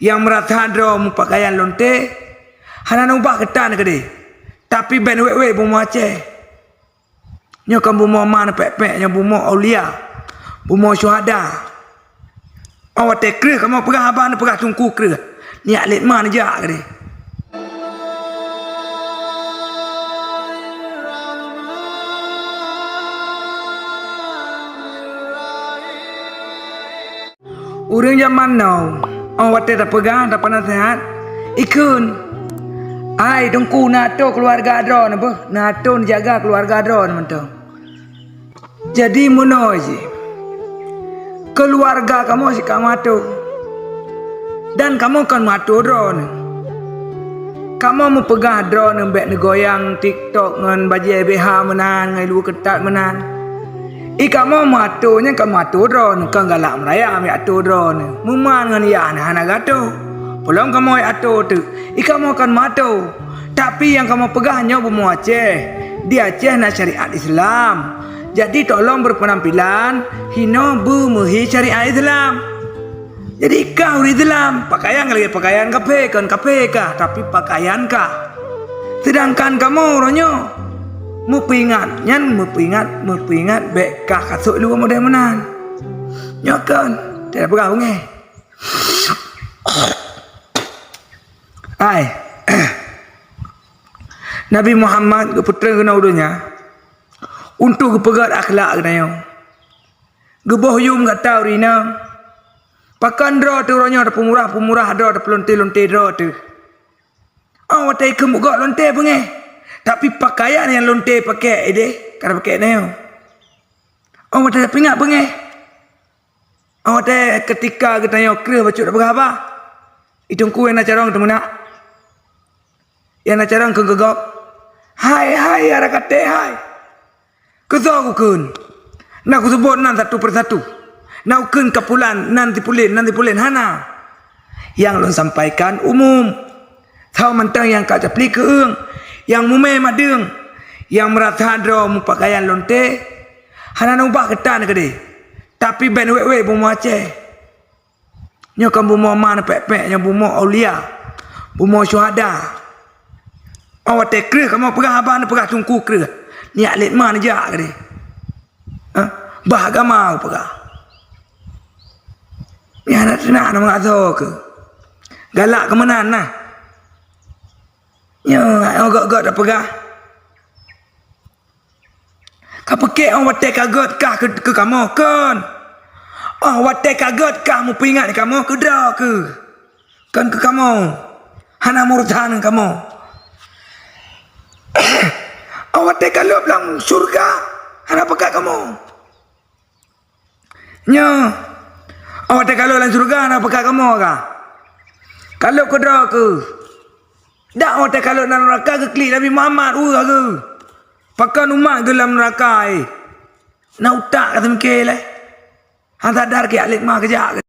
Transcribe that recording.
Yang merata dro mu pakaian lonte. Hana ubah ketan ke de. Tapi ben we bumo Aceh. Nyo kan bumo mana pek-pek nya bumo aulia. Bumo syuhada. Awak tekre kamu pegah abang pegah tungku kre. Ni atlet mana jak ke de. Urang zaman now, awak tak pegang, tak pernah sehat. Ikun, ai dongku nato keluarga adron apa? Nato jaga keluarga adron mentang. Jadi monoji, keluarga kamu si kamu tu, dan kamu kan matu drone. Kamu mau pegang drone ambek negoyang TikTok ngan bajai BH menan, ngai lu ketat menan. Kamu matunya kamu matu drone, kan galak meraya ambil atu drone. Muman ngan ya anak gato. Pulang kamu atu tu, kamu akan matu. Tapi yang kamu pegahnya bumu Aceh. Di Aceh nak syariat Islam. Jadi tolong berpenampilan hino bumuhi syariat Islam. Jadi kau Islam, pakaian lagi pakaian kafe kan kafe kah, tapi pakaian kah. Sedangkan kamu ronyo mupingat nyan mupingat bekah kasut lu model menan nyokan tidak pegang nge ai Nabi Muhammad ke putra kena udunya untuk kepegat akhlak kena yo gebohyum kat tahu rina pakan dro tu ronyo ada pemurah dro ada pelonte dro tu awak tai kemugak lonte penge. Tapi pakaian yang lonte pakai ide, kada pakai neo. Awak tak pingat penge. Awak tak ketika kita yo kre bacuk dak berapa? Itong ku yang nak carong temu nak. Yang nak carong kegegok. Hai ara kate hai. Kezo ku kun. Nak ku sebut nan satu persatu. Nak kun kapulan nanti pulin hana. Yang lon sampaikan umum. Tahu mentang yang kat japli keung. Yang mume madeng, yang merata dro mu pakaian lonte, hana ubah ketan ke de. Tapi ben we bumo Aceh. Nyo kan bumo mana pek-pek nya bumo aulia, bumo syuhada. Awak tekre kamu pegah abang pegah tungku kre. Ni atlet mana jak ke de. Bah agama pegah. Ni anak nak mengazo ke. Galak ke mana nah. Ya, agak-agak dah pegah. Kau pakai awak tak kaget kah ke kamu kan? Awak tak kaget kah mu pingat kamu ke dah ke? Kan ke kamu. Hana murtahan kamu. Awak tak kalau bilang surga. Hana pakai kamu. Ya. Awak tak kalau bilang surga hana pakai kamu kah? Kalau ke dah ke? Dak awak kalau dalam neraka ke klik Nabi Muhammad ke. Pakan umat dalam neraka Nak utak kata mikir lah. Han sadar ke alik mah kejak ke.